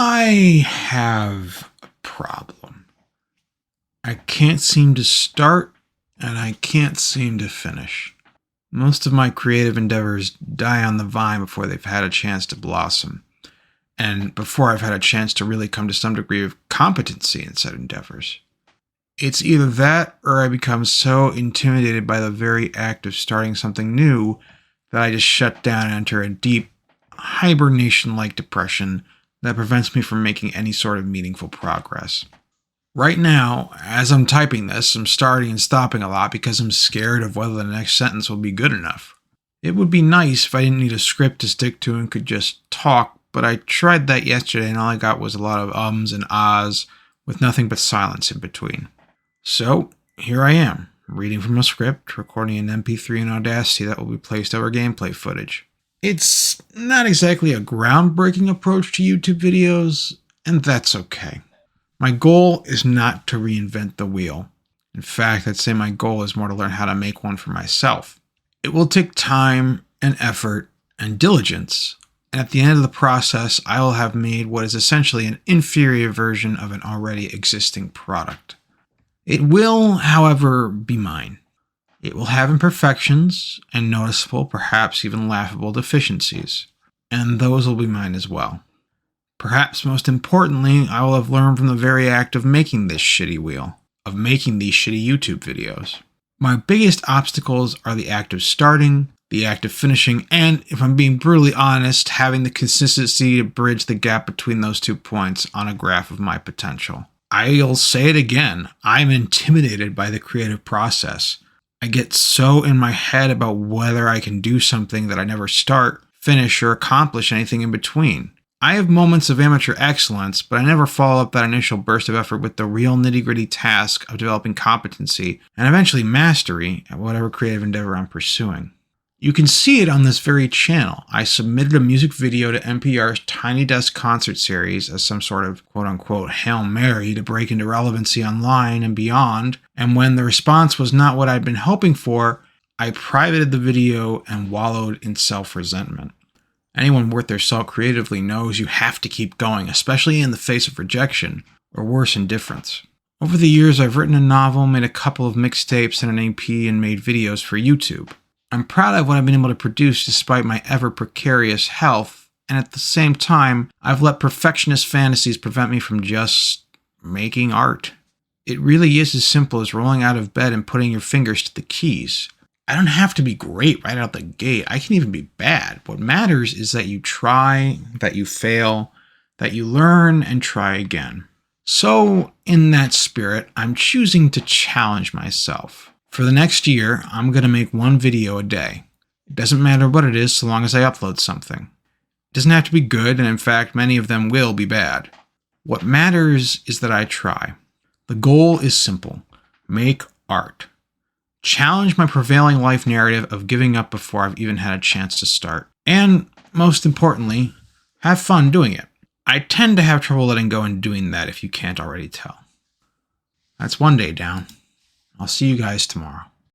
I have a problem. I can't seem to start, and I can't seem to finish. Most of my creative endeavors die on the vine before they've had a chance to blossom, and before I've had a chance to really come to some degree of competency in said endeavors. It's either that, or I become so intimidated by the very act of starting something new that I just shut down and enter a deep, hibernation-like depression that prevents me from making any sort of meaningful progress. Right now, as I'm typing this, I'm starting and stopping a lot because I'm scared of whether the next sentence will be good enough. It would be nice if I didn't need a script to stick to and could just talk, but I tried that yesterday and all I got was a lot of ums and ahs with nothing but silence in between. So, here I am, reading from a script, recording an MP3 in Audacity that will be placed over gameplay footage. It's not exactly a groundbreaking approach to YouTube videos, and that's okay. My goal is not to reinvent the wheel. In fact, I'd say my goal is more to learn how to make one for myself. It will take time and effort and diligence, and at the end of the process, I will have made what is essentially an inferior version of an already existing product. It will, however, be mine. It will have imperfections and noticeable, perhaps even laughable deficiencies, and those will be mine as well. Perhaps most importantly, I will have learned from the very act of making this shitty wheel, of making these shitty YouTube videos. My biggest obstacles are the act of starting, the act of finishing, and, if I'm being brutally honest, having the consistency to bridge the gap between those 2 points on a graph of my potential. I'll say it again, I'm intimidated by the creative process. I get so in my head about whether I can do something that I never start, finish, or accomplish anything in between. I have moments of amateur excellence, but I never follow up that initial burst of effort with the real nitty-gritty task of developing competency and eventually mastery at whatever creative endeavor I'm pursuing. You can see it on this very channel. I submitted a music video to NPR's Tiny Desk concert series as some sort of quote-unquote Hail Mary to break into relevancy online and beyond, and when the response was not what I'd been hoping for, I privated the video and wallowed in self-resentment. Anyone worth their salt creatively knows you have to keep going, especially in the face of rejection, or worse, indifference. Over the years, I've written a novel, made a couple of mixtapes and an EP, and made videos for YouTube. I'm proud of what I've been able to produce despite my ever-precarious health, and at the same time, I've let perfectionist fantasies prevent me from just making art. It really is as simple as rolling out of bed and putting your fingers to the keys. I don't have to be great right out the gate. I can even be bad. What matters is that you try, that you fail, that you learn and try again. So, in that spirit, I'm choosing to challenge myself. For the next year, I'm going to make one video a day. It doesn't matter what it is so long as I upload something. It doesn't have to be good, and in fact, many of them will be bad. What matters is that I try. The goal is simple. Make art. Challenge my prevailing life narrative of giving up before I've even had a chance to start. And, most importantly, have fun doing it. I tend to have trouble letting go and doing that if you can't already tell. That's one day down. I'll see you guys tomorrow.